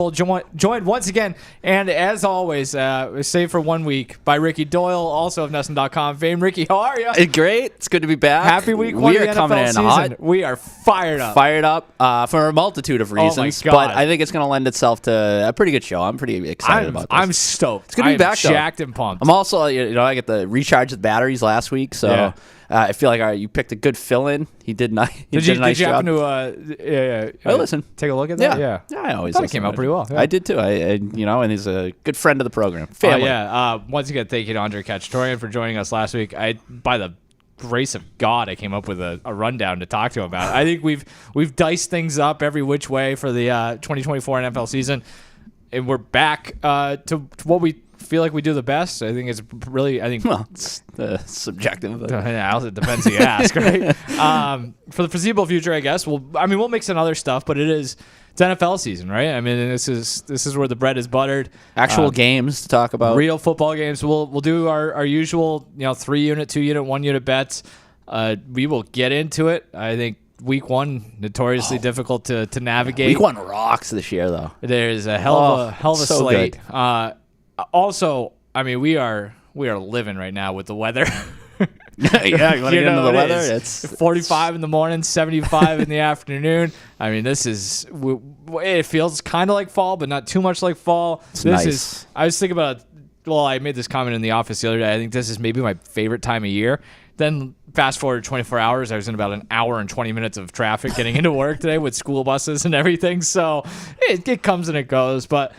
Joined once again, and as always, save for 1 week, by Ricky Doyle, also of NESN.com fame. Ricky, how are you? Great. It's good to be back. Happy week one of the NFL coming in season. hot. We are fired up. For a multitude of reasons, but I think it's going to lend itself to a pretty good show. I'm pretty excited about this. I'm stoked. It's good to be back, jacked and pumped. I'm also, I get the recharge the batteries last week, so I feel like you picked a good fill-in. He did not. Did you happen to? Listen, take a look at that. Yeah. I always thought it came out pretty well. Yeah. I did too. And he's a good friend of the program. Family. Once again, thank you to Andre Kachtorian for joining us last week. By the grace of God, I came up with a rundown to talk to him about. I think we've diced things up every which way for the 2024 NFL season, and we're back to what we feel like we do the best. I think it's really. It's subjective. It depends who you ask, right? For the foreseeable future, I guess. We'll make some other stuff, but it's NFL season, right? I mean, this is where the bread is buttered. Actual games to talk about. Real football games. We'll do our usual 3-unit, 2-unit, 1-unit bets. We will get into it. I think week one notoriously difficult to navigate. Week one rocks this year, though. There's a hell of a so slate. Also, we are living right now with the weather. You want to get into the weather? It's 45 in the morning, 75 in the afternoon. It feels kind of like fall, but not too much like fall. Nice. I was thinking about. I made this comment in the office the other day. I think this is maybe my favorite time of year. Then fast forward 24 hours, I was in about an hour and 20 minutes of traffic getting into work today with school buses and everything. So it comes and it goes, but.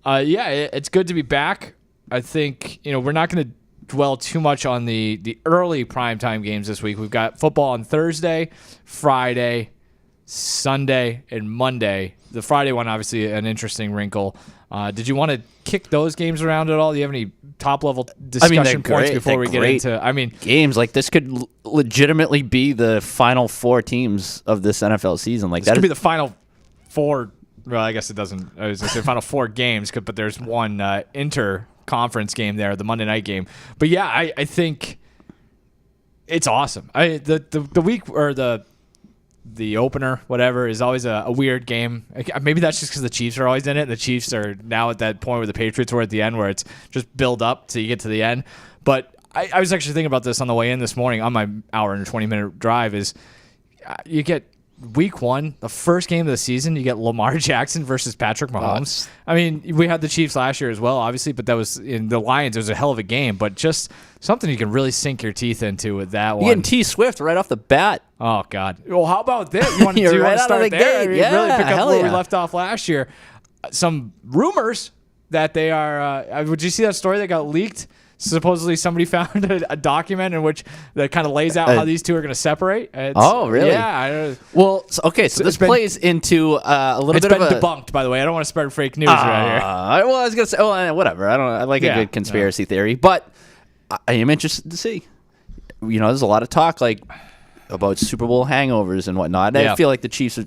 It's good to be back. I think, we're not going to dwell too much on the early primetime games this week. We've got football on Thursday, Friday, Sunday, and Monday. The Friday one, obviously, an interesting wrinkle. Did you want to kick those games around at all? Do you have any top-level discussion points before we get into games like this could legitimately be the final four teams of this NFL season. This could be the final four. Well, I guess it doesn't. I was going to say final four games, but there's one inter-conference game there, the Monday night game. But yeah, I think it's awesome. The week or the opener, whatever, is always a weird game. Maybe that's just because the Chiefs are always in it. And the Chiefs are now at that point where the Patriots were at the end, where it's just build up till you get to the end. But I was actually thinking about this on the way in this morning on my hour and 20-minute drive. Is you get. Week one, the first game of the season, you get Lamar Jackson versus Patrick Mahomes. We had the Chiefs last year as well, obviously, but that was in the Lions. It was a hell of a game, but just something you can really sink your teeth into with that one. You getting T Swift right off the bat. Oh, God. Well, how about this? You want to start there? Really pick up where we left off last year. Some rumors that they are would you see that story that got leaked? Supposedly somebody found a document in which that kind of lays out how these two are going to separate. Really? Yeah. So this plays into a little bit of It's been debunked, by the way. I don't want to spread fake news right here. I was going to say, whatever. I like a good conspiracy theory, but I am interested to see. There's a lot of talk about Super Bowl hangovers and whatnot. And I feel like the Chiefs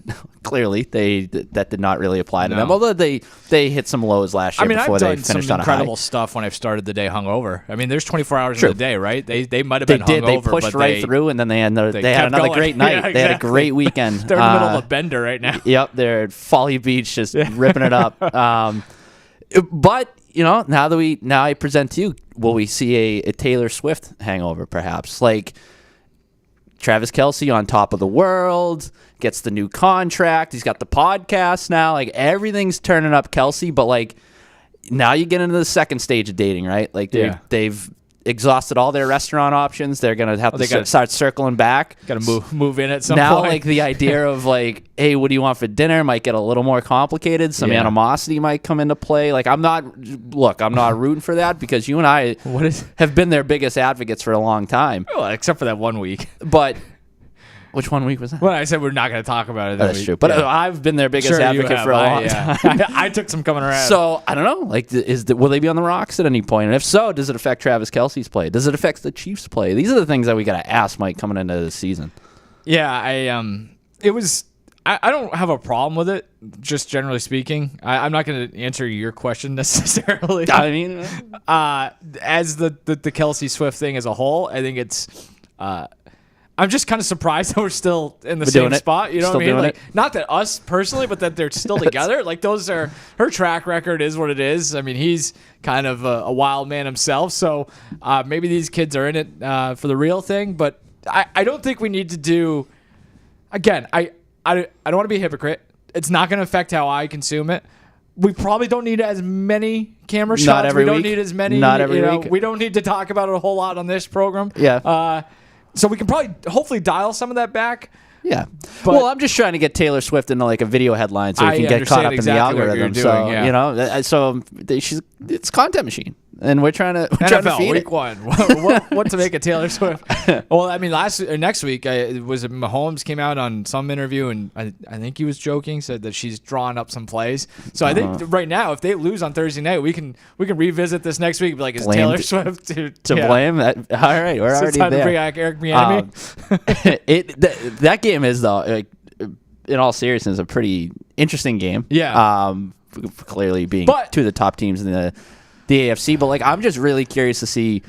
clearly that did not really apply to them. Although they hit some lows last year before they finished on a high. I've done some incredible stuff when I've started the day hungover. There's 24 hours in the day, right? They might have been hungover. They pushed right through, and then they had another great night. Exactly. They had a great weekend. They're in the middle of a bender right now. Yep, they're at Folly Beach just ripping it up. But now I present to you, will we see a Taylor Swift hangover perhaps? Travis Kelce on top of the world, gets the new contract. He's got the podcast now. Everything's turning up Kelce, but now you get into the second stage of dating, right? They've exhausted all their restaurant options. They're gonna have to start circling back. Got to move in at some point. Now, the idea of hey, what do you want for dinner might get a little more complicated. Some animosity might come into play. I'm not rooting for that because you and I have been their biggest advocates for a long time. Well, except for that 1 week. But which 1 week was that? Well, I said we're not going to talk about it. That's true. But I've been their biggest advocate for a long time. I took some coming around. So, I don't know. Will they be on the rocks at any point? And if so, does it affect Travis Kelce's play? Does it affect the Chiefs' play? These are the things that we got to ask Mike coming into the season. Yeah, I don't have a problem with it, just generally speaking. I'm not going to answer your question necessarily. As the Kelce Swift thing as a whole, I think it's... I'm just kind of surprised that we're still in the We're same doing it. spot. You know Still what I mean? doing Like, it. not that us personally, but that they're still together. Like, her track record is what it is. I mean, he's kind of a wild man himself. So maybe these kids are in it for the real thing. But I don't think we need to do. Again, I don't want to be a hypocrite. It's not going to affect how I consume it. We probably don't need as many camera shots. Not every we don't week. need as many. Not every week. We don't need to talk about it a whole lot on this program. Yeah. So we can probably, hopefully, dial some of that back. Yeah. But- well, I'm just trying to get Taylor Swift into like a video headline so we I can get caught understand up exactly in the what you're algorithm. doing, So yeah. you know, it's content machine, and we're trying to NFL feed week it. 1. What to make a Taylor Swift? Well, I mean, next week Mahomes came out on some interview, and I think he was joking, said that she's drawn up some plays. So I think right now, if they lose on Thursday night, we can revisit this next week. And be like, is Blamed Taylor Swift to blame? All right, we're So it's already time to there. bring back Eric Bieniemy. That game is though, like, in all seriousness, a pretty interesting game. Yeah. Clearly being But- two of the top teams in the AFC, but like I'm just really curious to see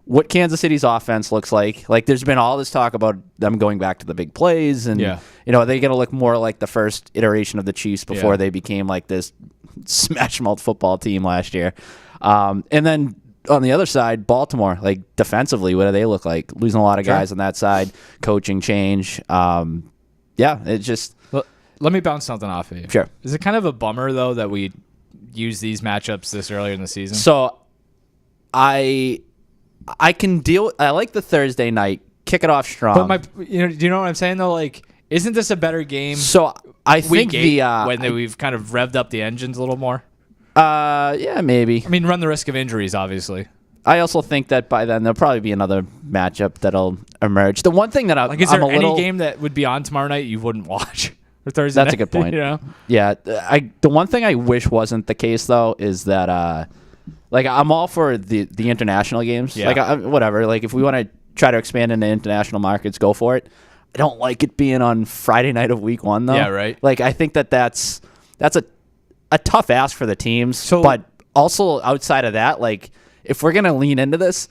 what Kansas City's offense looks like. Like there's been all this talk about them going back to the big plays, and Yeah. you know, are they going to look more like the first iteration of the Chiefs before Yeah. they became like this smash mouth football team last year. And then on the other side, Baltimore, like defensively, what do they look like? Losing a lot of Sure. guys on that side, coaching change. Yeah, it's just Let me bounce something off of you. Sure. Is it kind of a bummer though that we use these matchups this earlier in the season? so. I can deal. I like the Thursday night. Kick it off strong. But do you know what I'm saying though? Like, isn't this a better game? So I think Week 8 the when we've kind of revved up the engines a little more. yeah, maybe. I mean, run the risk of injuries, obviously. I also think that by then there'll probably be another matchup that'll emerge. The one thing that Like, is there I'm a little, any game that would be on tomorrow night you wouldn't watch? Or Thursday That's a night, good point. You know? Yeah, the one thing I wish wasn't the case though is that like I'm all for the international games. Yeah. Like whatever. Like if we want to try to expand into international markets, go for it. I don't like it being on Friday night of week 1 though. Yeah, right. Like I think that's a tough ask for the teams. So- but also outside of that, like if we're gonna lean into this,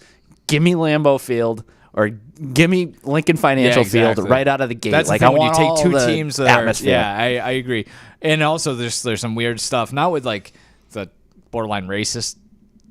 give me Lambeau Field or give me Lincoln Financial exactly. Field right out of the gate. That's like the I thing, when want you take all two the teams that atmosphere. I agree. And also there's some weird stuff, not with like the borderline racist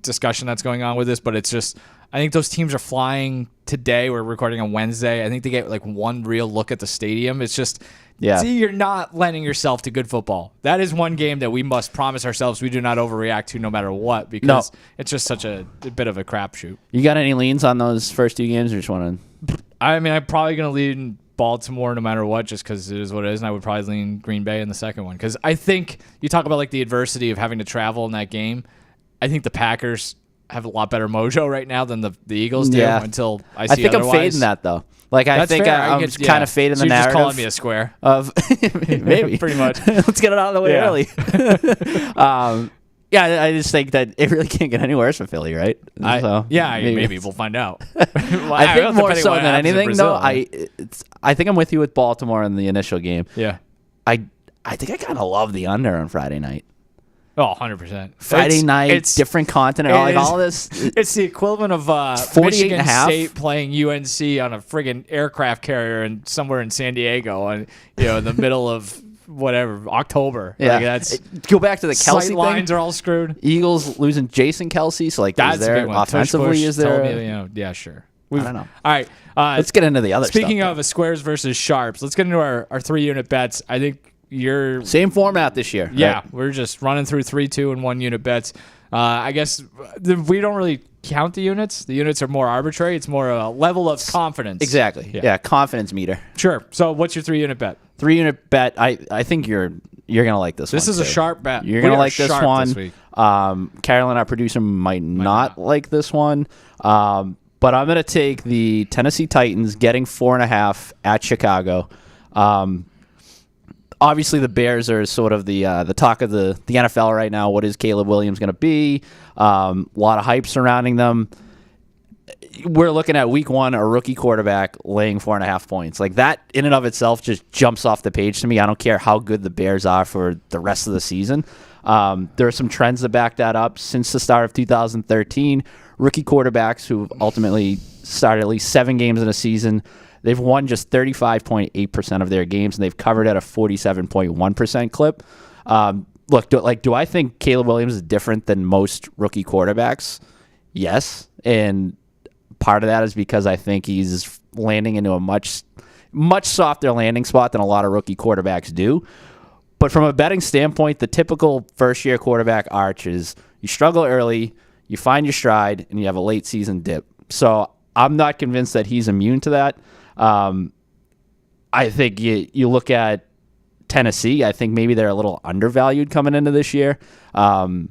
discussion that's going on with this, but it's just I think those teams are flying today. We're recording on Wednesday. I think they get like one real look at the stadium. It's just Yeah. see, you're not lending yourself to good football. That is one game that we must promise ourselves we do not overreact to no matter what, because it's just such a bit of a crapshoot. You got any leans on those first 2 games, or just want to? I mean, I'm probably going to lean Baltimore no matter what, just because it is what it is, and I would probably lean Green Bay in the second one. Because I think you talk about like the adversity of having to travel in that game. I think the Packers have a lot better mojo right now than the Eagles do. Yeah. Until I see think otherwise. I'm fading that though. Like I That's think fair. I'm get- kind of fading so the you're narrative just calling me a square. of maybe Pretty much. Let's get it out of the way Yeah. early. Yeah, I just think that it really can't get any worse for Philly, right? So, maybe we'll find out. I think more so than anything, though. I think I'm with you with Baltimore in the initial game. Yeah. I think I kind of love the under on Friday night. Oh, 100%. Friday night, it's different continent, it like is- all this. It's the equivalent of 48 Michigan and a half. State playing UNC on a friggin' aircraft carrier and somewhere in San Diego, and in the middle of whatever October. Yeah, Like, that's go back to the sight Kelsey thing. lines are all screwed. Eagles losing Jason Kelsey, so like, That's is a there big one. Tush offensively? Push Is there? told me, yeah, sure. I don't know. All right. Let's get into the other Speaking stuff. of squares versus sharps, let's get into our 3-unit bets. I think you're Same format this year. Yeah, right? we're just running through 3, 2, and 1 unit bets. I guess we don't really count the units. The units are more arbitrary. It's more a level of confidence. Exactly. Yeah, confidence meter. Sure. So what's your 3-unit bet? 3-unit bet. I think you're gonna like this one. This is a too. sharp bet. You're We gonna are like this sharp one. this week. Carolyn, our producer, might not like this one. But I'm gonna take the Tennessee Titans getting 4.5 at Chicago. Obviously, the Bears are sort of the talk of the NFL right now. What is Caleb Williams going to be? A lot of hype surrounding them. We're looking at week 1, a rookie quarterback laying 4.5 points. Like that in and of itself just jumps off the page to me. I don't care how good the Bears are for the rest of the season. There are some trends that back that up. Since the start of 2013, rookie quarterbacks who ultimately started at least 7 games in a season, They've won just 35.8% of their games, and they've covered at a 47.1% clip. Look, do I think Caleb Williams is different than most rookie quarterbacks? Yes, and part of that is because I think he's landing into a much softer landing spot than a lot of rookie quarterbacks do. But from a betting standpoint, the typical first-year quarterback arch is you struggle early, you find your stride, and you have a late season dip. So I'm not convinced that he's immune to that. I think you look at Tennessee, I think maybe they're a little undervalued coming into this year. The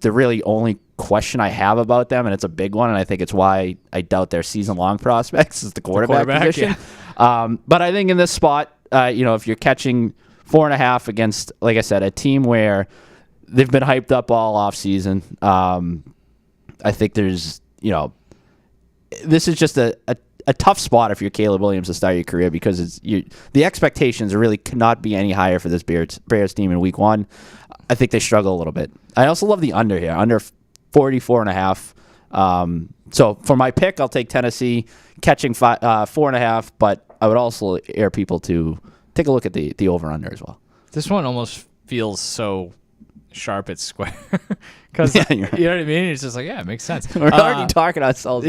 really only question I have about them, and it's a big one, and I think it's why I doubt their season-long prospects, is the quarterback position. Yeah. But I think in this spot, if you're catching 4.5 against, like I said, a team where they've been hyped up all offseason, I think there's, this is just a tough spot if you're Caleb Williams to start your career, because the expectations really cannot be any higher for this Bears team in week one. I think they struggle a little bit. I also love the under here, under 44.5. So for my pick, I'll take Tennessee catching 4.5, but I would also air people to take a look at the over-under as well. This one almost feels so sharp it's square, because right. You know what I mean. It's just like, yeah, it makes sense. We're already talking ourselves.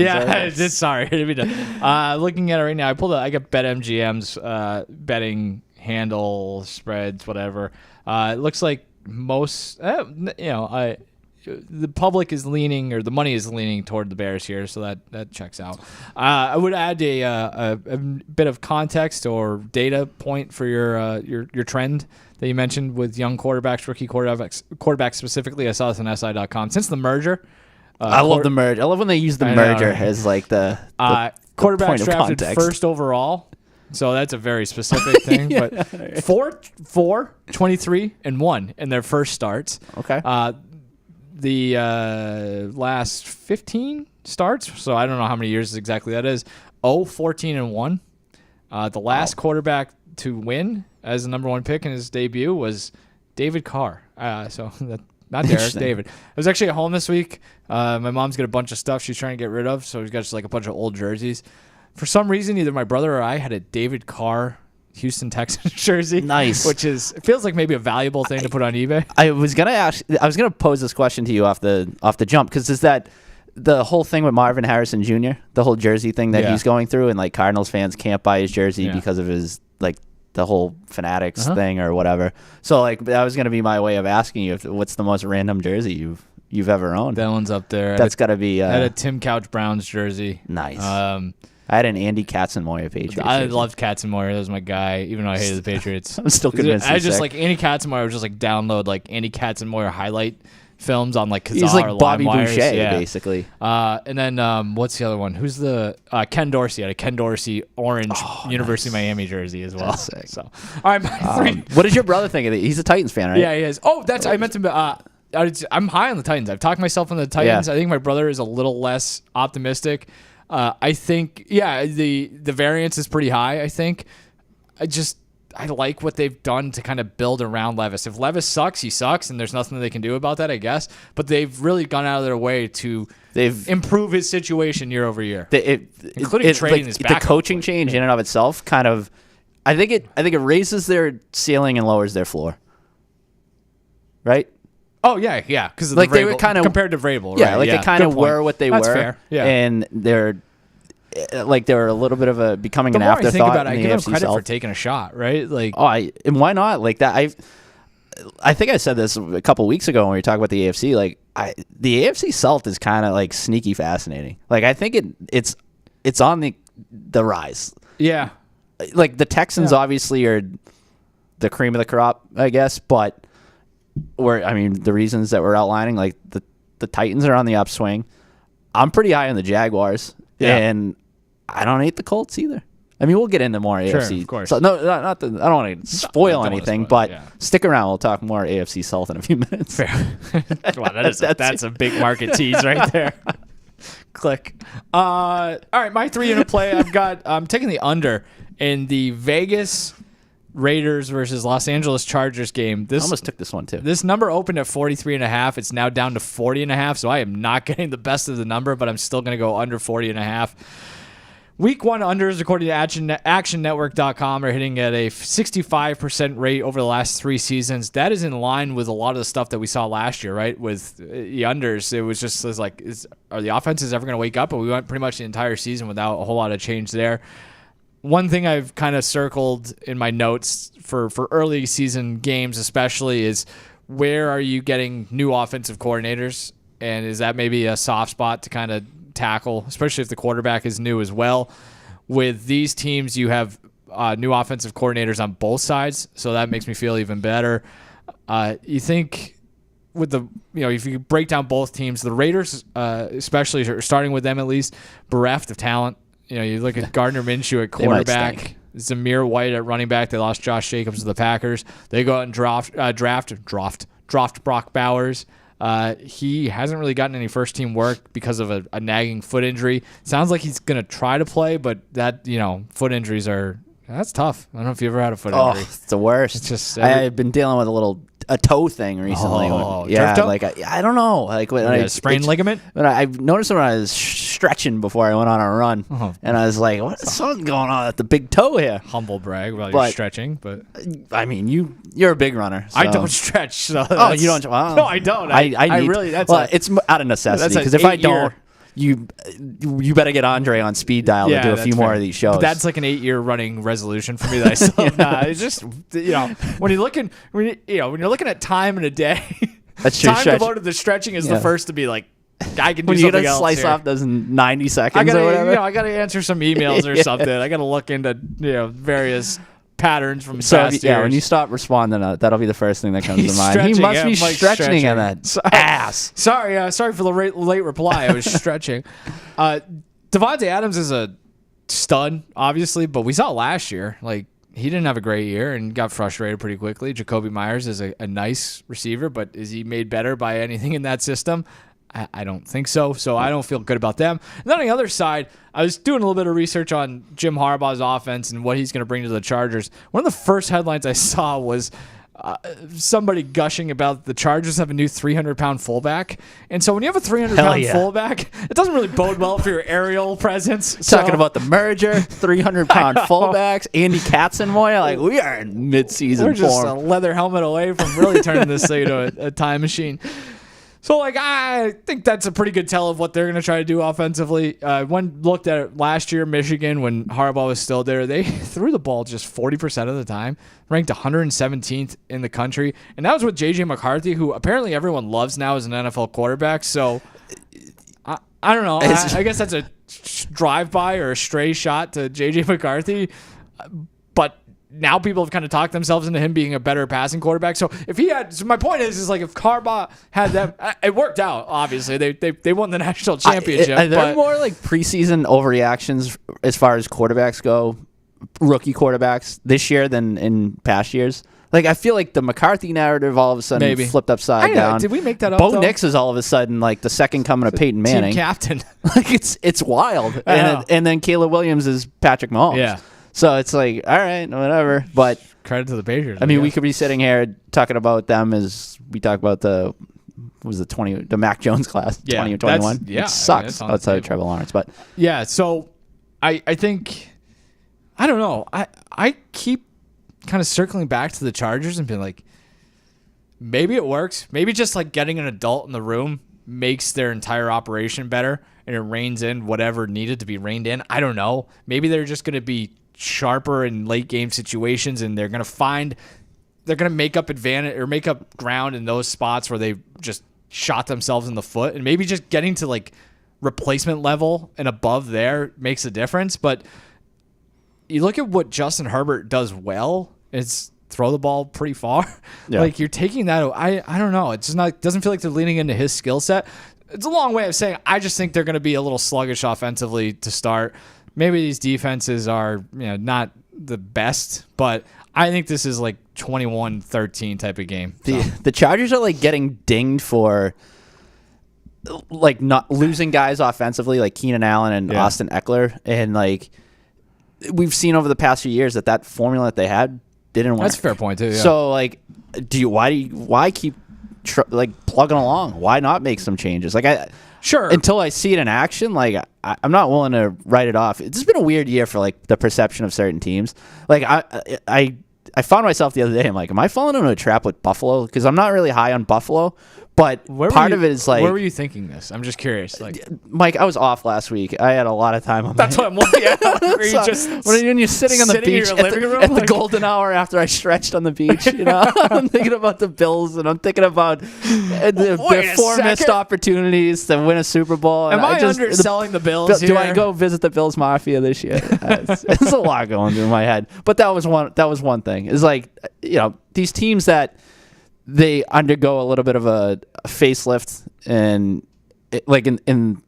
Sorry. Looking at it right now, I got BetMGM's betting handle spreads, whatever. It looks like most, the public is leaning, or the money is leaning toward the Bears here, so that checks out. I would add a bit of context or data point for your trend that you mentioned with young quarterbacks, rookie quarterbacks specifically. I saw this on SI.com. Since the merger, I love the merger. I love when they use the merger as like the quarterbacks drafted first overall. So that's a very specific thing. Yeah. But 4, 23, and 1 in their first starts. Okay. The last 15 starts, so I don't know how many years exactly that is, 14, and 1. The last quarterback to win as the number one pick in his debut was David Carr. Not Derek, David. I was actually at home this week. My mom's got a bunch of stuff she's trying to get rid of, so we've got just like a bunch of old jerseys. For some reason, either my brother or I had a David Carr Houston Texans jersey. Nice. It feels like maybe a valuable thing to put on eBay. I was gonna pose this question to you off the jump, because is that the whole thing with Marvin Harrison Jr., the whole jersey thing that he's going through, and like Cardinals fans can't buy his jersey because of his like the whole Fanatics thing or whatever. So like that was gonna be my way of asking you what's the most random jersey you've ever owned. That one's up there. That's got to be. I had a Tim Couch Browns jersey. Nice. I had an Andy Katzenmoyer Patriots. I loved Katzenmoyer. That was my guy, even though I hated the Patriots. I'm still convinced. I just like Andy Katzenmoyer. I would just like download like Andy Katzenmoyer highlight films on like Kazaa. He's like or Bobby LimeWire. Boucher, basically. And then what's the other one? Who's the Ken Dorsey? I had a Ken Dorsey orange University of Miami jersey as well. That's sick. So, all right, my three. What does your brother think of it? He's a Titans fan, right? Yeah, he is. Oh, I meant to. I'm high on the Titans. I've talked myself into the Titans. Yeah. I think my brother is a little less optimistic. I think, the variance is pretty high, I think. I like what they've done to kind of build around Levis. If Levis sucks, he sucks, and there's nothing they can do about that, I guess. But they've really gone out of their way to improve his situation year over year, including trading his backup. The coaching change in and of itself kind of, I think it raises their ceiling and lowers their floor. Right? Oh yeah, because like they were kind of compared to Vrabel, yeah, right? like they kind of were what they That's were, fair. Yeah, and they're a little bit of a becoming an afterthought. The more I think about it, I give them AFC credit South. for taking a shot, right? Like, and why not? Like that, I think I said this a couple weeks ago when we were talking about the AFC. Like, the AFC South is kind of like sneaky fascinating. Like, I think it's on the rise. Yeah, like the Texans obviously are the cream of the crop, I guess, but. The reasons that we're outlining, like the Titans are on the upswing. I'm pretty high on the Jaguars, and I don't hate the Colts either. I mean, we'll get into more AFC. Of course. So, no, I don't want to spoil anything, but stick around. We'll talk more AFC South in a few minutes. Fair. Wow, that's a big market tease right there. Click. All right, my 3-unit play. I'm taking the under in the Vegas Raiders versus Los Angeles Chargers game. I almost took this one too. This number opened at 43.5. It's now down to 40.5. So I am not getting the best of the number, but I'm still going to go under 40.5. Week 1 unders, according to ActionNetwork.com, are hitting at a 65% rate over the last 3 seasons. That is in line with a lot of the stuff that we saw last year, right? With the unders, it was like, are the offenses ever going to wake up? But we went pretty much the entire season without a whole lot of change there. One thing I've kind of circled in my notes for early season games especially is, where are you getting new offensive coordinators? And is that maybe a soft spot to kind of tackle, especially if the quarterback is new as well? With these teams, you have new offensive coordinators on both sides, so that makes me feel even better. You think with if you break down both teams, the Raiders especially, starting with them at least, bereft of talent. You look at Gardner Minshew at quarterback, Zamir White at running back. They lost Josh Jacobs to the Packers. They go out and draft Brock Bowers. He hasn't really gotten any first-team work because of a nagging foot injury. Sounds like he's going to try to play, but that, foot injuries that's tough. I don't know if you ever had a foot injury. It's the worst. It's just I've been dealing with a toe thing recently. Drift toe? I don't know. Like when I sprained ligament. But I've noticed when I was stretching before I went on a run, and I was like, "What's something going on at the big toe here?" Humble brag while you're stretching, but I mean, you're a big runner. So. I don't stretch. So you don't? Well, no, I don't. I really. It's out of necessity, because if I don't. You better get Andre on speed dial to do a few more of these shows. But that's like an 8-year running resolution for me that I still it's just when you're looking at time in a day, that's true. Time devoted to the stretching is the first to be like, I can do when something you else. Slice here. off those 90 seconds or whatever. I gotta answer some emails or something. I gotta look into various patterns from past years. When you stop responding, that'll be the first thing that comes to mind. He must be stretching on that ass. Sorry for the late reply. I was stretching. Devontae Adams is a stud, obviously, but we saw last year. Like, he didn't have a great year and got frustrated pretty quickly. Jacoby Myers is a nice receiver, but is he made better by anything in that system? I don't think so. So I don't feel good about them. And then on the other side, I was doing a little bit of research on Jim Harbaugh's offense and what he's going to bring to the Chargers. One of the first headlines I saw was somebody gushing about the Chargers have a new 300-pound fullback. And so when you have a 300-pound fullback, it doesn't really bode well for your aerial presence. Talking about the merger, 300-pound fullbacks, Andy Katzenmoyer, like, we are in mid-season form. We're just form. a leather helmet away from really turning this thing into a time machine. So, I think that's a pretty good tell of what they're going to try to do offensively. One looked at it last year, Michigan, when Harbaugh was still there. They threw the ball just 40% of the time, ranked 117th in the country. And that was with J.J. McCarthy, who apparently everyone loves now as an NFL quarterback. So, I don't know. I guess that's a drive-by or a stray shot to J.J. McCarthy. But now people have kind of talked themselves into him being a better passing quarterback. So my point is like, if Harbaugh had them, it worked out. Obviously, they won the national championship. Are there more like preseason overreactions as far as quarterbacks go, rookie quarterbacks this year than in past years? Like, I feel like the McCarthy narrative all of a sudden flipped upside down. Did we make that up? Bo Nix is all of a sudden like the second coming of Peyton Manning, team captain. Like it's wild. And then Caleb Williams is Patrick Mahomes. Yeah. So it's like, all right, whatever. But credit to the Patriots. I mean, we could be sitting here talking about them as we talk about the Mac Jones class, 20 or 21. Yeah, it sucks outside of Trevor Lawrence. But yeah, so I think, I don't know. I keep kind of circling back to the Chargers and being like, maybe it works. Maybe just like getting an adult in the room makes their entire operation better and it reins in whatever needed to be reined in. I don't know. Maybe they're just going to be sharper in late game situations and they're going to make up advantage or make up ground in those spots where they just shot themselves in the foot, and maybe just getting to like replacement level and above there makes a difference. But you look at what Justin Herbert does well, it's throw the ball pretty far. Yeah. Like, you're taking that. I don't know. It's just not, doesn't feel like they're leaning into his skill set. It's a long way of saying I just think they're going to be a little sluggish offensively to start. Maybe these defenses are not the best, but I think this is like 21-13 type of game. The Chargers are like getting dinged for like not losing guys offensively, like Keenan Allen and Austin Eckler, and like we've seen over the past few years that formula that they had didn't work. That's a fair point too. Yeah. So like, why keep like plugging along. Why not make some changes? Like Sure. until I see it in action, like I'm not willing to write it off. It's been a weird year for like the perception of certain teams. Like I found myself the other day. I'm like, am I falling into a trap with Buffalo? Because I'm not really high on Buffalo, but part of it is like, where were you thinking this? I'm just curious. Like, Mike, I was off last week. I had a lot of time on. That's what I'm looking at. Were you just when you're sitting on the beach in your living room at the golden hour after I stretched on the beach, I'm thinking about the Bills and I'm thinking about the four missed opportunities to win a Super Bowl. Am I underselling the Bills? Do I go visit the Bills Mafia this year? It's a lot going through my head. But that was one thing. It's like, these teams that they undergo a little bit of a facelift, and like in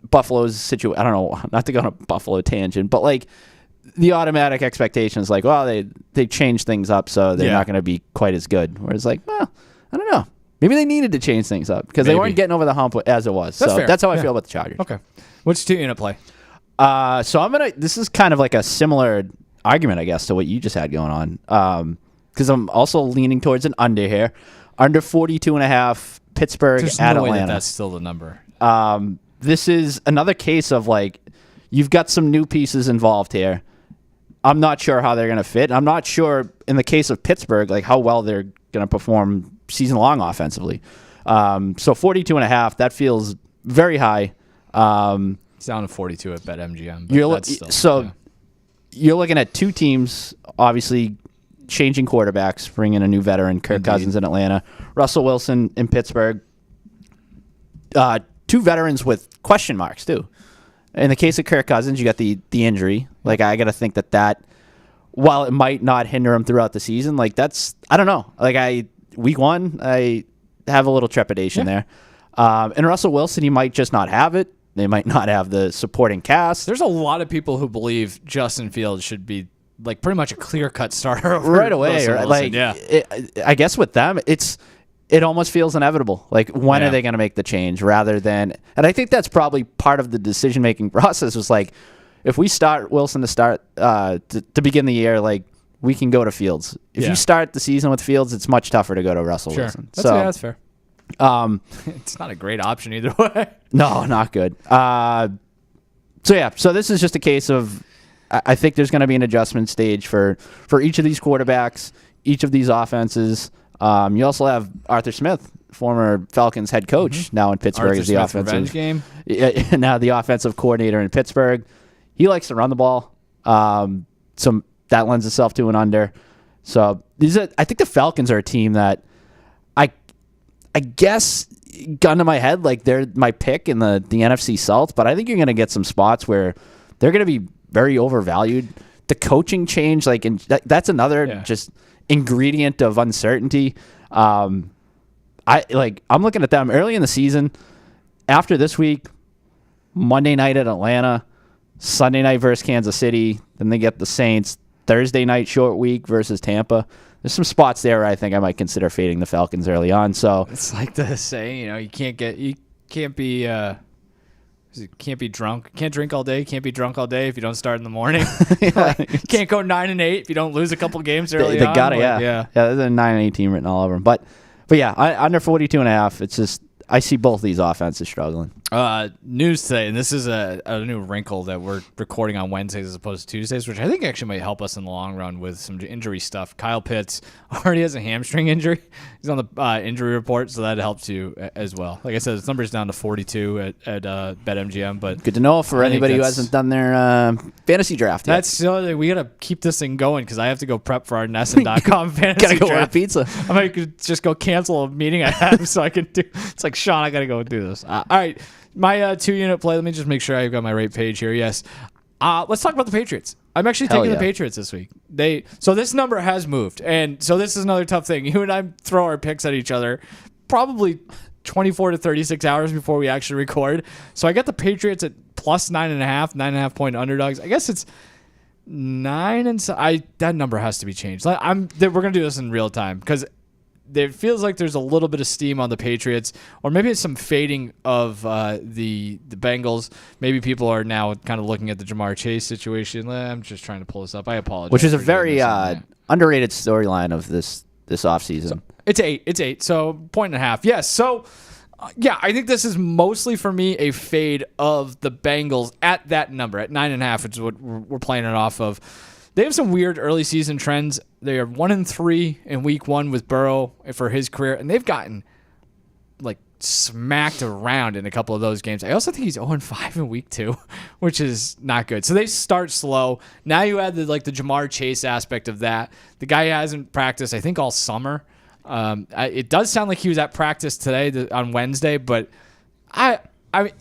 Buffalo's situation, I don't know, not to go on a Buffalo tangent, but like the automatic expectation is like, well, they changed things up, so they're not going to be quite as good. Whereas like, well, I don't know. Maybe they needed to change things up because they weren't getting over the hump as it was. That's fair. That's how I feel about the Chargers. Okay. What's 2-unit play? So this is kind of like a similar argument, I guess, to what you just had going on. Because I'm also leaning towards an under here. Under 42.5, Pittsburgh There's at no way Atlanta. that's still the number. This is another case of like, you've got some new pieces involved here. I'm not sure how they're going to fit. I'm not sure in the case of Pittsburgh, like how well they're going to perform season long offensively. So 42.5, that feels very high. It's down to 42 at BetMGM. You're looking at two teams, obviously changing quarterbacks, bringing a new veteran, Kirk Cousins in Atlanta, Russell Wilson in Pittsburgh. Two veterans with question marks too. In the case of Kirk Cousins, you got the injury. Like I got to think that while it might not hinder him throughout the season, like that's, I don't know. Like week one, I have a little trepidation there. And Russell Wilson, he might just not have it. They might not have the supporting cast. There's a lot of people who believe Justin Fields should be like pretty much a clear-cut starter right away. Russell Wilson. I guess with them, it almost feels inevitable. Like when are they going to make the change rather than, and I think that's probably part of the decision-making process was like, if we start Wilson to begin the year, like we can go to Fields. If you start the season with Fields, it's much tougher to go to Russell Wilson. That's fair. It's not a great option either way. No, not good. So this is just a case of, I think there's going to be an adjustment stage for each of these quarterbacks, each of these offenses. You also have Arthur Smith, former Falcons head coach, now in Pittsburgh as the offensive game. Now the offensive coordinator in Pittsburgh. He likes to run the ball. So that lends itself to an under. So I think the Falcons are a team that I guess, gun to my head, like they're my pick in the NFC South, but I think you're going to get some spots where they're going to be very overvalued. The coaching change, that's another just ingredient of uncertainty. I'm looking at them early in the season. After this week, Monday night at Atlanta, Sunday night versus Kansas City, then they get the Saints. Thursday night short week versus Tampa. There's some spots there where I think I might consider fading the Falcons early on. So it's like the saying, you can't be drunk. Can't drink all day. Can't be drunk all day if you don't start in the morning. Can't go 9-8 if you don't lose a couple games early they on. Got it, yeah. There's a 9-8 team written all over them. But yeah, under 42.5. It's just I see both these offenses struggling. News today, and this is a new wrinkle that we're recording on Wednesdays as opposed to Tuesdays, which I think actually might help us in the long run with some injury stuff. Kyle Pitts already has a hamstring injury. He's on the injury report, so that helps you as well. Like I said, his number's down to 42 at BetMGM, but good to know for anybody who hasn't done their fantasy draft yet. That's we gotta keep this thing going because I have to go prep for our Nesson.com fantasy gotta go draft. order pizza. I might just go cancel a meeting I have so I can do. It's like Sean, I gotta go do this. All right. My 2-unit play, let me just make sure I've got my right page here. Yes. Let's talk about the Patriots. I'm actually taking the Patriots this week. So this number has moved. And so this is another tough thing. You and I throw our picks at each other probably 24 to 36 hours before we actually record. So I got the Patriots at plus 9.5 point underdogs. I guess it's 9 and so that number has to be changed. We're going to do this in real time because it feels like there's a little bit of steam on the Patriots, or maybe it's some fading of the Bengals. Maybe people are now kind of looking at the Jamar Chase situation. I'm just trying to pull this up. I apologize. Which is a very underrated storyline of this offseason. It's 8. It's 8. So 1.5. Yes. So, yeah, I think this is mostly for me a fade of the Bengals at that number, at 9.5, which is what we're playing it off of. They have some weird early season trends. They are 1-3 in week 1 with Burrow for his career, and they've gotten like smacked around in a couple of those games. I also think he's 0-5 in week 2, which is not good. So they start slow. Now you add the Jamar Chase aspect of that. The guy hasn't practiced, I think, all summer. It does sound like he was at practice today on Wednesday, but I mean,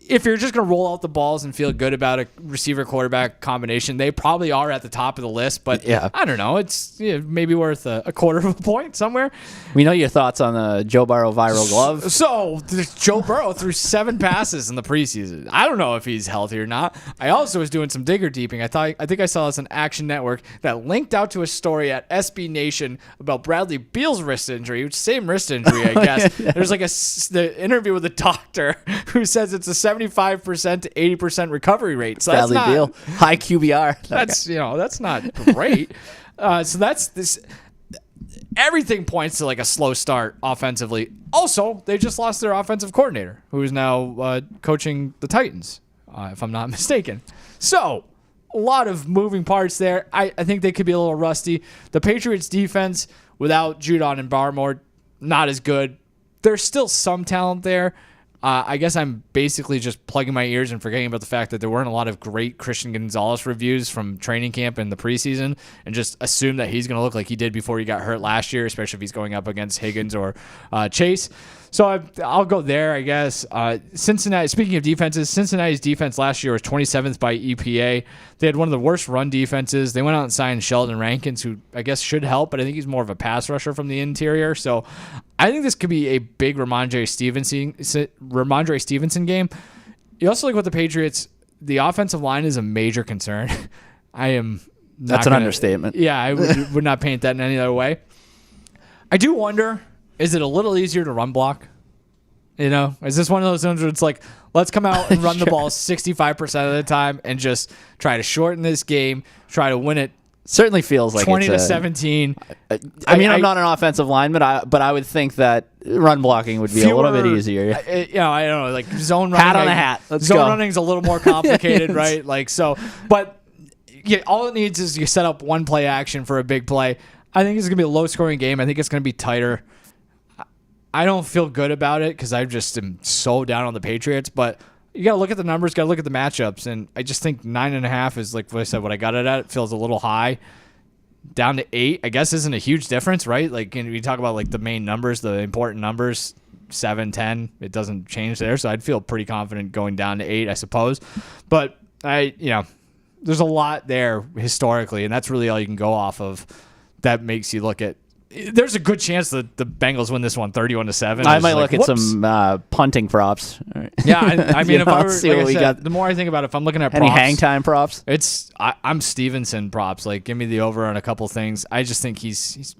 if you're just going to roll out the balls and feel good about a receiver-quarterback combination, they probably are at the top of the list. But yeah. I don't know. It's maybe worth a quarter of a point somewhere. We know your thoughts on the Joe Burrow viral glove. So Joe Burrow threw 7 passes in the preseason. I don't know if he's healthy or not. I also was doing some digger deeping. I think I saw this on Action Network that linked out to a story at SB Nation about Bradley Beal's wrist injury, which same wrist injury, I guess. There's like the interview with a doctor who says it's a 75% to 80% recovery rate. So Bradley Beal, high QBR. That's not great. So that's this. Everything points to like a slow start offensively. Also, they just lost their offensive coordinator, who is now coaching the Titans, if I'm not mistaken. So a lot of moving parts there. I think they could be a little rusty. The Patriots defense without Judon and Barmore, not as good. There's still some talent there. I guess I'm basically just plugging my ears and forgetting about the fact that there weren't a lot of great Christian Gonzalez reviews from training camp and the preseason, and just assume that he's going to look like he did before he got hurt last year, especially if he's going up against Higgins or Chase. So I'll go there, I guess. Cincinnati. Speaking of defenses, Cincinnati's defense last year was 27th by EPA. They had one of the worst run defenses. They went out and signed Sheldon Rankins, who I guess should help, but I think he's more of a pass rusher from the interior. So I think this could be a big Ramondre Stevenson game. You also look at the Patriots. The offensive line is a major concern. I am. That's an understatement. Yeah, I would not paint that in any other way. I do wonder. Is it a little easier to run block? Is this one of those ones where it's like, let's come out and run the ball 65% of the time and just try to shorten this game, try to win it. Certainly feels like 20-17. I'm not an offensive lineman, but I would think that run blocking would be a little bit easier. I don't know, like zone running. Hat on a hat. Zone running is a little more complicated, right? Like so, but yeah, all it needs is you set up one play action for a big play. I think it's gonna be a low scoring game. I think it's gonna be tighter. I don't feel good about it because I just am so down on the Patriots, but you got to look at the numbers, got to look at the matchups, and I just think 9.5 is, like what I said, what I got it at. It feels a little high. Down to 8, I guess, isn't a huge difference, right? Like, we talk about, like, the main numbers, the important numbers, 7, 10, it doesn't change there, so I'd feel pretty confident going down to 8, I suppose. But, there's a lot there historically, and that's really all you can go off of that makes you look at. There's a good chance that the Bengals win this one 31-7. I might look at some punting props. Yeah, I mean, if I were, the more I think about it, if I'm looking at props, any hang time props, I'm Stevenson props. Like, give me the over on a couple things. I just think he's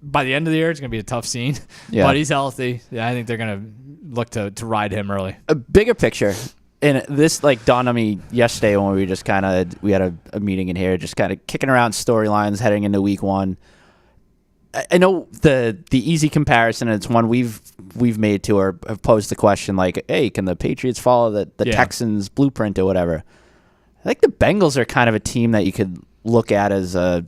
by the end of the year, it's gonna be a tough scene. Yeah. But he's healthy. Yeah, I think they're gonna look to ride him early. A bigger picture. And this dawned on me yesterday when we just we had a meeting in here, just kind of kicking around storylines heading into week 1. I know the easy comparison, and it's one we've made to or have posed the question like, hey, can the Patriots follow the Texans blueprint or whatever? I think the Bengals are kind of a team that you could look at as a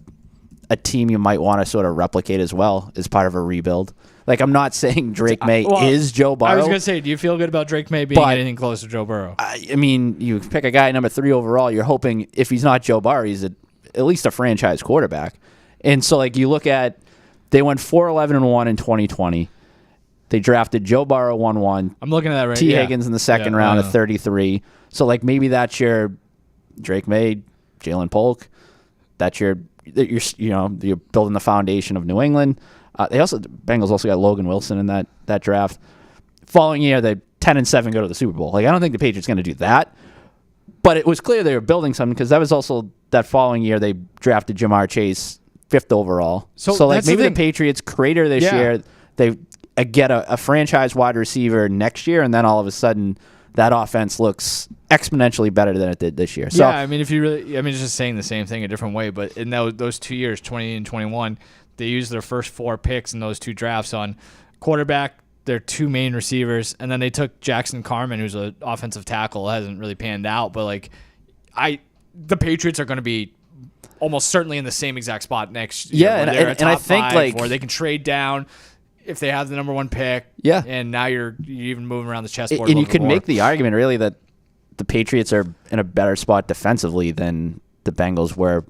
team you might want to sort of replicate as well as part of a rebuild. Like, I'm not saying Drake May is Joe Burrow. I was going to say, do you feel good about Drake May being anything close to Joe Burrow? I mean, you pick a guy number 3 overall, you're hoping if he's not Joe Burrow, he's at least a franchise quarterback. And so, like, you look at, they went 4-11-1 in 2020. They drafted Joe Burrow 1-1. I'm looking at that right now. T. Higgins in the second round at 33. So, like, maybe that's your Drake May, Jalen Polk. That's you're building the foundation of New England. Bengals also got Logan Wilson in that draft. Following year, they 10-7 go to the Super Bowl. Like, I don't think the Patriots going to do that. But it was clear they were building something because that was also that following year they drafted Jamar Chase 5th overall. So like maybe the Patriots crater this year. They get a franchise wide receiver next year, and then all of a sudden that offense looks exponentially better than it did this year. So, yeah, I mean, it's just saying the same thing a different way. But in those 2 years, 20 and 21, They used their first 4 picks in those 2 drafts on quarterback, their 2 main receivers, and then they took Jackson Carman, who's an offensive tackle. Hasn't really panned out, but like the Patriots are going to be almost certainly in the same exact spot next year. Yeah, and I think 5, or they can trade down if they have the number 1 pick. Yeah, and now you're even moving around the chessboard. And you could make the argument really that the Patriots are in a better spot defensively than the Bengals were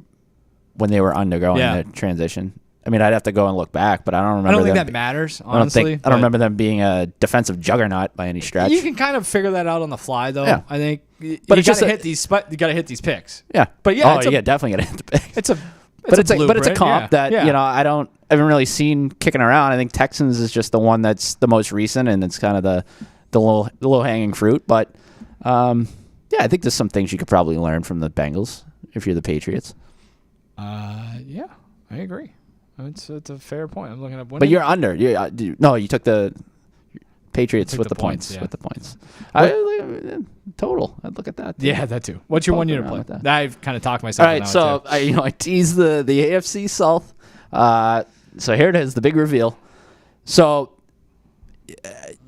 when they were undergoing the transition. I mean, I'd have to go and look back, but I don't remember. I don't think that matters, honestly. I don't remember them being a defensive juggernaut by any stretch. You can kind of figure that out on the fly, though. Yeah. I think, but you got to hit these. You got to hit these picks. Yeah, but yeah, definitely got to hit the picks. It's a comp that I haven't really seen kicking around. I think Texans is just the one that's the most recent, and it's kind of the low hanging fruit. But I think there's some things you could probably learn from the Bengals if you're the Patriots. Yeah, I agree. It's a fair point. I'm looking at winning. But you're under. You took the Patriots with the points. Yeah. With the points. Total. I'd look at that. Yeah, that too. What's your 1 unit play? I've kind of talked myself. All right, so I teased the AFC South. So here it is, the big reveal. So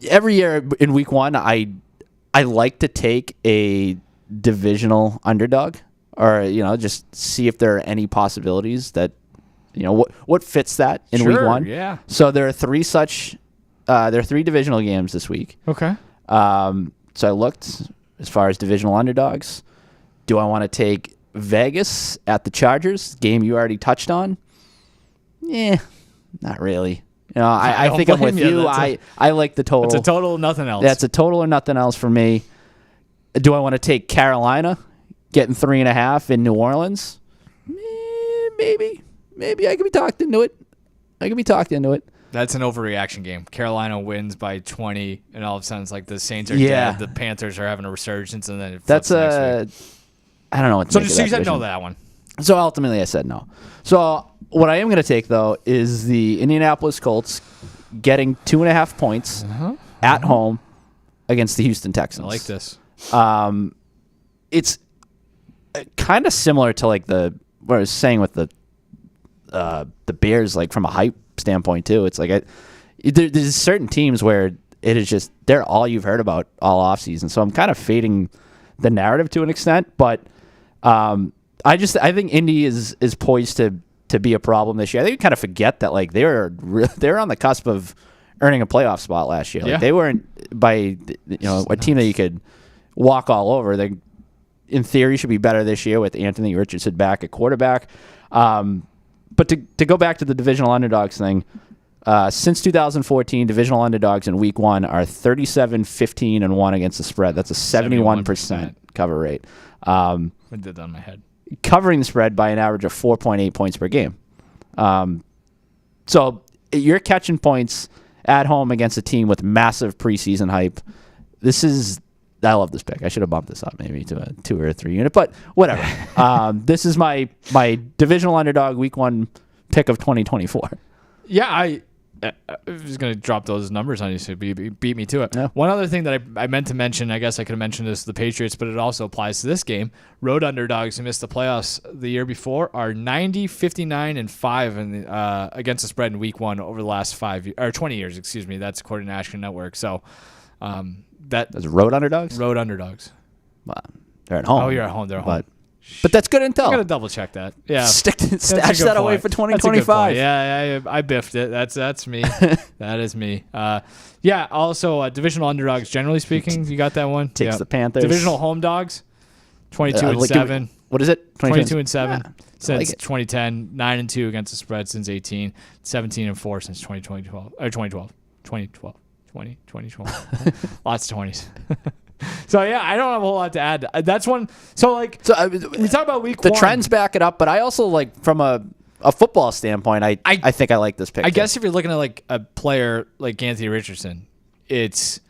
every year in week 1, I like to take a divisional underdog, or just see if there are any possibilities that what fits that in week 1. Yeah. So there are 3 such. There are 3 divisional games this week. Okay. So I looked as far as divisional underdogs. Do I want to take Vegas at the Chargers, game you already touched on? Yeah, not really. I think I'm with you. I like the total. It's a total, nothing else. That's a total or nothing else for me. Do I want to take Carolina, getting 3.5 in New Orleans? Maybe I could be talked into it. That's an overreaction game. Carolina wins by 20, and all of a sudden it's like the Saints are dead, the Panthers are having a resurgence, and then it flips next week. I don't know what to make of that you said division. no to that one. So ultimately I said no. So what I am going to take, though, is the Indianapolis Colts getting 2.5 points at home against the Houston Texans. I like this. It's kind of similar to like what I was saying with the Bears, like from a hype standpoint too. It's like there's certain teams where it is just they're all you've heard about all offseason. So I'm kind of fading the narrative to an extent, but I think Indy is poised to be a problem this year. I think you kind of forget that like they're on the cusp of earning a playoff spot last year. Like they weren't by a team that you could walk all over. They in theory should be better this year with Anthony Richardson back at quarterback. But to go back to the divisional underdogs thing, since 2014, divisional underdogs in week 1 are 37-15-1 against the spread. That's a 71% cover rate. I did that in my head. Covering the spread by an average of 4.8 points per game. So you're catching points at home against a team with massive preseason hype. I love this pick. I should have bumped this up maybe to a 2 or a 3 unit, but whatever. This is my divisional underdog week 1 pick of 2024. Yeah, I was going to drop those numbers on you, so beat me to it. Yeah. One other thing that I meant to mention, I guess I could have mentioned this to the Patriots, but it also applies to this game. Road underdogs who missed the playoffs the year before are 90, 59, and 5 against the spread in week 1 over the last 20 years. Excuse me. That's according to Ashton Network. So that's road underdogs. Road underdogs. Well, they're at home. Oh, you're at home. They're at home. But that's good intel. I gotta double check that. Yeah, stash that away for 2025. Yeah, I biffed it. That's me. That is me. Yeah. Also, divisional underdogs. Generally speaking, you got that one. Takes the Panthers. Divisional home dogs. 22-7. What is it? 22-7 Yeah, since 2010. 9-2 against the spread since 18. 17-4 since 2012 or 2012. 2012. Lots of 20s. So yeah, I don't have a whole lot to add. That's one. So we talk about week 1. The trends back it up, but I also like from a football standpoint. I think I like this pick. I guess if you're looking at like a player like Anthony Richardson, it's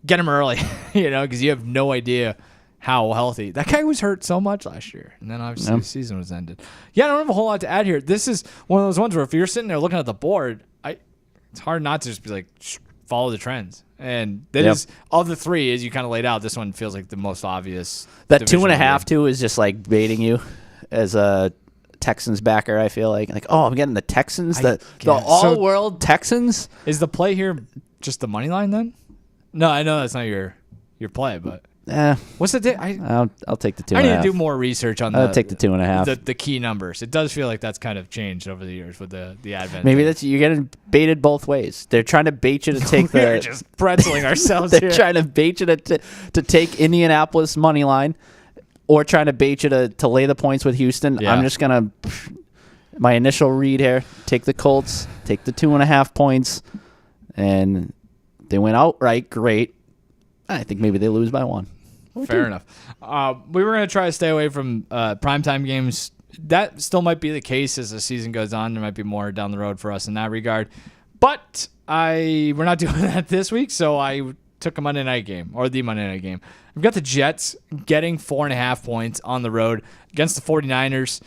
get him early, because you have no idea how healthy that guy was. Hurt so much last year, and then obviously the season was ended. Yeah, I don't have a whole lot to add here. This is one of those ones where if you're sitting there looking at the board, it's hard not to just be like follow the trends. And that is of the 3, as you kind of laid out, this one feels like the most obvious. That 2.5 too is just like baiting you as to Texans backer. I feel like I'm getting the Texans, the guess. all-world Texans. Is the play here just the money line then? No, I know that's not your play, but what's the I'll take the 2.5. I need to do more research on I'll take the 2.5. The key numbers. It does feel like that's kind of changed over the years with the advent. Maybe you're getting baited both ways. They're trying to bait you to take We're just pretzeling ourselves They're here. trying to bait you to take Indianapolis money line, or trying to bait you to lay the points with Houston. Yeah. I'm just gonna my initial read here. Take the Colts. Take the 2.5 points, and they went outright. Great. I think maybe they lose by 1. Fair enough. We were going to try to stay away from primetime games. That still might be the case as the season goes on. There might be more down the road for us in that regard. But we're not doing that this week, so I took a Monday night game, or the Monday night game. We've got the Jets getting 4.5 points on the road against the 49ers.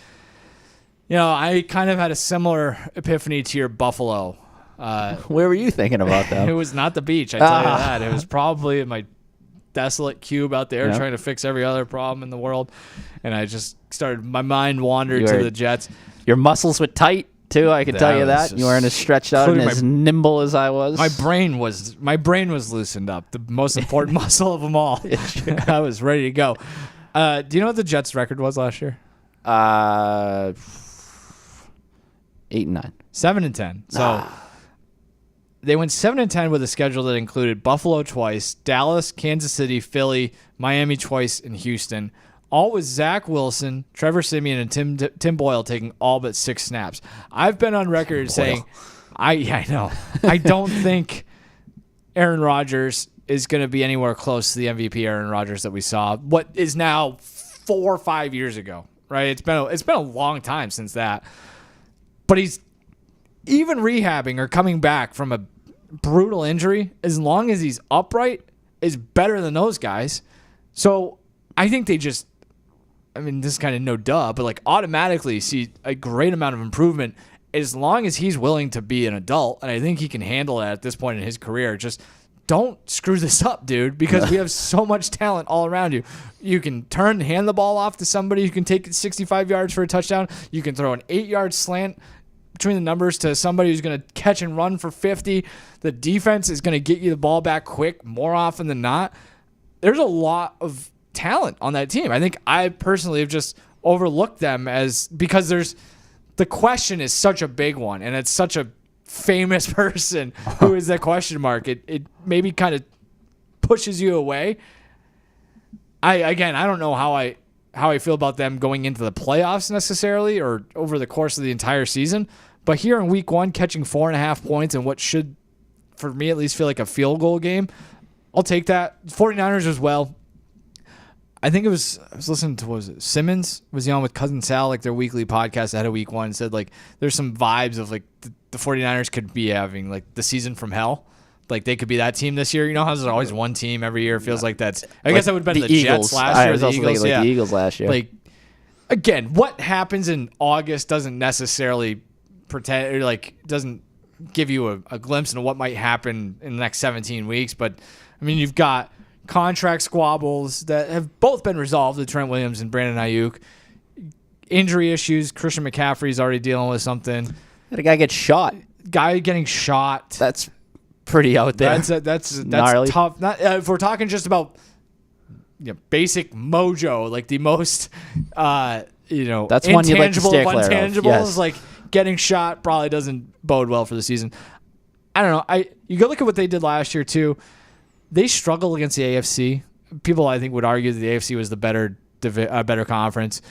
You know, I kind of had a similar epiphany to your Buffalo. Where were you thinking about that? It was not the beach, I tell you that. It was probably in my desolate cube out there trying to fix every other problem in the world. And I just my mind wandered to the Jets. Your muscles were tight, too, I can tell you that. You weren't as stretched out and as nimble as I was. My brain was loosened up, the most important muscle of them all. I was ready to go. Do you know what the Jets' record was last year? 8-9. 7-10. So they went 7-10 with a schedule that included Buffalo twice, Dallas, Kansas City, Philly, Miami twice, and Houston. All with Zach Wilson, Trevor Siemian, and Tim Boyle taking all but 6 snaps. I've been on record saying, I know, I don't think Aaron Rodgers is going to be anywhere close to the MVP Aaron Rodgers that we saw. What is now 4 or 5 years ago, right? It's been a long time since that. But he's even rehabbing or coming back from a brutal injury, as long as he's upright, is better than those guys. So I think they just, this is kind of no duh, but like automatically see a great amount of improvement as long as he's willing to be an adult. And I think he can handle it at this point in his career. Just don't screw this up, dude, because we have so much talent all around you. You can hand the ball off to somebody who can take it 65 yards for a touchdown. You can throw an 8-yard slant between the numbers to somebody who's going to catch and run for 50. The defense is going to get you the ball back quick more often than not. There's a lot of talent on that team. I think I personally have just overlooked them because the question is such a big one, and it's such a famous person who is that question mark. It maybe kind of pushes you away. I don't know how I feel about them going into the playoffs necessarily or over the course of the entire season. But here in week 1, catching 4.5 points in what should, for me at least, feel like a field goal game, I'll take that. 49ers as well. I think I was listening to, Simmons was on with Cousin Sal, like their weekly podcast ahead of week 1, said like there's some vibes of like the 49ers could be having like the season from hell. Like they could be that team this year. You know how there's always one team every year? It feels like that's. I guess that would have been the Eagles. Jets last year. I was also thinking like the Eagles last year. Like again, what happens in August doesn't necessarily pretend or like doesn't give you a glimpse into what might happen in the next 17 weeks. But I mean, you've got contract squabbles that have both been resolved with Trent Williams and Brandon Ayuk. Injury issues. Christian McCaffrey's already dealing with something. The guy gets shot. Guy getting shot. That's pretty out there. That's gnarly. tough. Not, if we're talking just about basic mojo, like the most that's intangible one you'd like to stay clear of. intangibles, Yes. like getting shot probably doesn't bode well for the season. I don't know. You go look at what they did last year too. They struggled against the AFC. People I think would argue that the AFC was the better conference.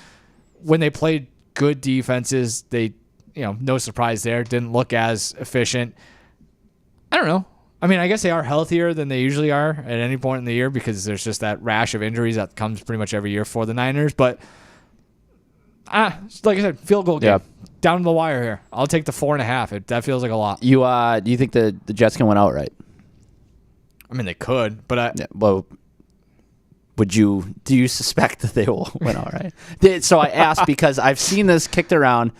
When they played good defenses, they no surprise there, didn't look as efficient. I don't know. I mean, I guess they are healthier than they usually are at any point in the year because there's just that rash of injuries that comes pretty much every year for the Niners. But, like I said, field goal game. Yeah. Down to the wire here. I'll take the 4.5. That feels like a lot. Do you think the Jets can win outright? I mean, they could, but do you suspect that they will win outright? So I asked because I've seen this kicked around.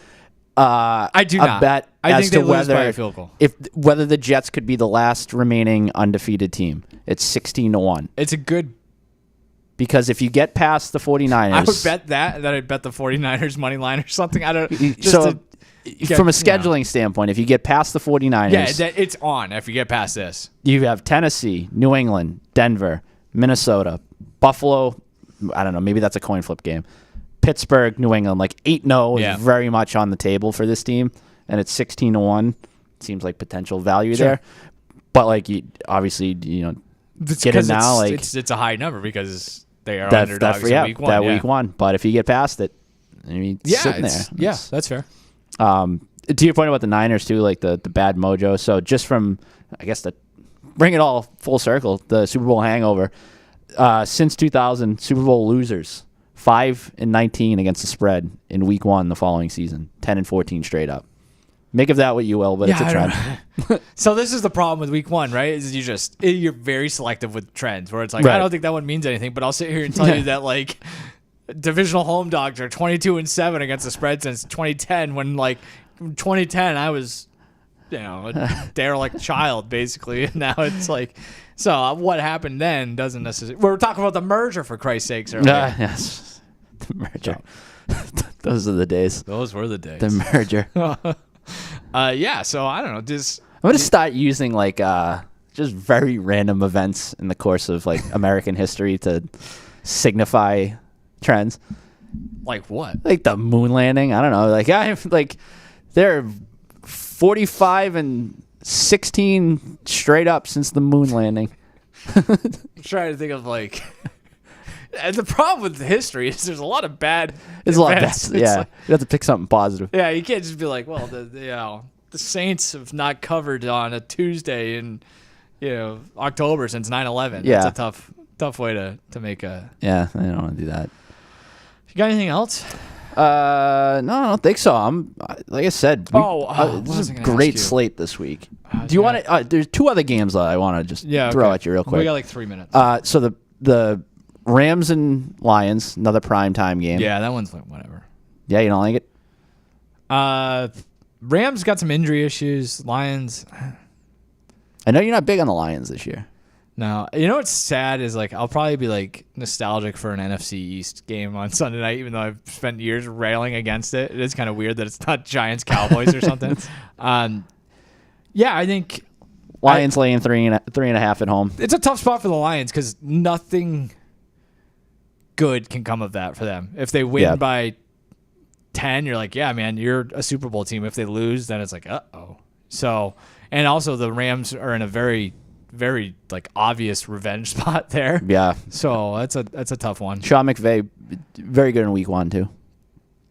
I do not. Bet I think as they to lose by a field goal. whether the Jets could be the last remaining undefeated team. It's 16-1. It's a good because if you get past the 49ers, I would bet that I'd bet the 49ers money line or something. I don't. From a scheduling standpoint, if you get past the 49ers, it's on. If you get past this, you have Tennessee, New England, Denver, Minnesota, Buffalo. I don't know. Maybe that's a coin flip game. Pittsburgh, New England, like 8-0 is very much on the table for this team, and it's 16-1. Seems like potential value there, but like obviously get in now. Like it's a high number because they are underdogs in week one. Week one. But if you get past it, I mean, sitting there. Yeah, that's fair. To your point about the Niners too, like the bad mojo. So just from, I guess, bring it all full circle, the Super Bowl hangover. Since 2000, Super Bowl losers 5-19 against the spread in week one the following season, 10-14 straight up. Make of that what you will, but it's a trend. So this is the problem with week one, right? Is you're very selective with trends where it's like, I don't think that one means anything, but I'll sit here and tell you that like divisional home dogs are 22-7 against the spread since 2010 when like 2010 I was a derelict child basically, and now it's like, so what happened then doesn't necessarily. We're talking about the merger for Christ's sakes earlier. Yes, the merger. Those are the days. Those were the days. The merger. So I don't know. I'm gonna start using like just very random events in the course of like American history to signify trends. Like what? Like the moon landing. I don't know. Like they're 45-16 straight up since the moon landing. I'm trying to think of like. And the problem with history is there's a lot of bad. There's events. A lot of bad. Yeah, you have to pick something positive. Yeah, you can't just be like, well, the Saints have not covered on a Tuesday in October since 9/11. Yeah, that's a tough way to make a. Yeah, I don't want to do that. You got anything else? No, I don't think so. Like I said. This is a great slate this week. Do you want to? There's two other games that I want to just throw at you real quick. We got like 3 minutes. So the Rams and Lions, another primetime game. Yeah, that one's like whatever. Yeah, you don't like it? Rams got some injury issues. Lions. I know you're not big on the Lions this year. No. You know what's sad is like I'll probably be like nostalgic for an NFC East game on Sunday night, even though I've spent years railing against it. It is kind of weird that it's not Giants Cowboys or something. I think Lions laying 3.5 at home. It's a tough spot for the Lions because nothing good can come of that for them. If they win by 10, you're like, yeah, man, you're a Super Bowl team. If they lose, then it's like, uh-oh. So, and also the Rams are in a very, very like obvious revenge spot there. Yeah. So that's a tough one. Sean McVay, very good in week one too.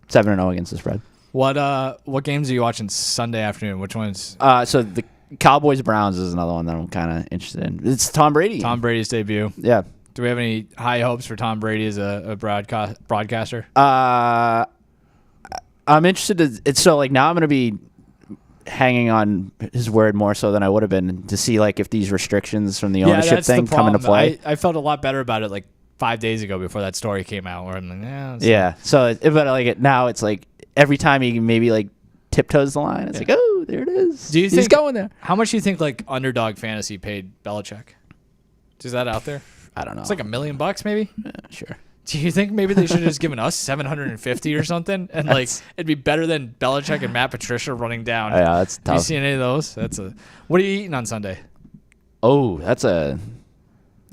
7-0 against the spread. What games are you watching Sunday afternoon? Which ones? So the Cowboys Browns is another one that I'm kind of interested in. It's Tom Brady. Tom Brady's debut. Yeah. Do we have any high hopes for Tom Brady as a broadcaster? I'm interested. So now I'm going to be hanging on his word more so than I would have been to see like if these restrictions from the ownership thing come into play. I felt a lot better about it like 5 days ago before that story came out. Where I'm like, yeah. So but now it's like every time he maybe like tiptoes the line, it's like, oh, there it is. Do you think he's going there? How much do you think like Underdog Fantasy paid Belichick? Is that out there? I don't know. It's like $1 million maybe. Yeah, sure. Do you think maybe they should have just given us 750 or something, and like it'd be better than Belichick and Matt Patricia running down? Yeah, that's tough. Have you seen any of those? What are you eating on Sunday? Oh, that's a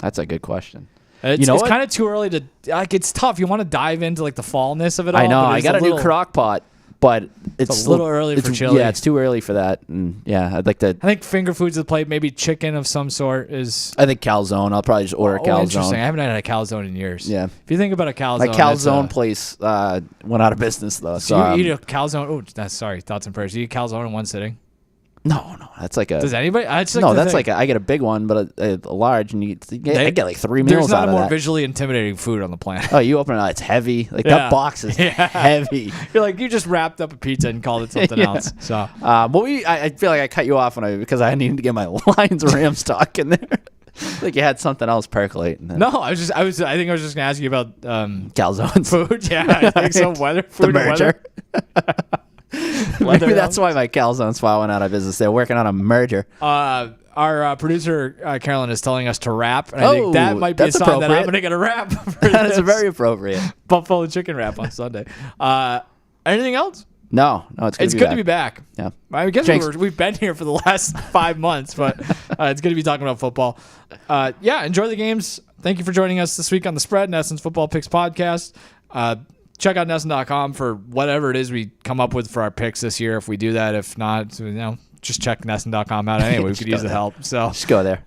good question. It's kind of too early to like. It's tough. You want to dive into like the fallness of it all. I know. I got a new crock pot, but it's a little early for chili. Yeah, it's too early for that. And yeah, I'd like to. I think finger foods at the plate, maybe chicken of some sort is. I think calzone. I'll probably just order calzone. Interesting. I haven't had a calzone in years. Yeah. If you think about a calzone, my calzone place went out of business though. So you eat a calzone. Oh, sorry. Thoughts and prayers. You eat calzone in one sitting. No, that's like a. Does anybody? That's like I get a big one, but a large, and I get like 3 meals out of that. There's not a more visually intimidating food on the planet. Oh, you open it, it's heavy. Like that box is heavy. You're like you just wrapped up a pizza and called it something else. So, I feel like I cut you off because I needed to get my Lions Rams talk in there. Like you had something else percolating. No, I think I was just gonna ask you about calzones food. Yeah, I think some weather food. The merger. Maybe that's why my calzone spot went out of business. They're working on a merger. Our producer Carolyn is telling us to rap, and I think that might be a that's sign that I'm appropriate. going to get a rap. That is very appropriate. Buffalo chicken wrap on Sunday. Anything else? No, It's good to be back. Yeah. I guess we've been here for the last 5 months, but it's good to be talking about football. Enjoy the games. Thank you for joining us this week on The Spread, Nesson's Football Picks podcast. Check out Nesson.com for whatever it is we come up with for our picks this year. If we do that, if not, just check Nesson.com out anyway. We could use the help. So just go there.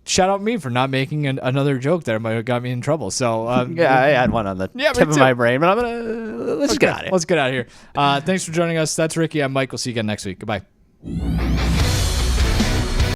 Shout out me for not making another joke that might have got me in trouble. So I had one on the tip of my brain, but let's get out of here. Let's get out of here. Thanks for joining us. That's Ricky. I'm Mike. We'll see you again next week. Goodbye.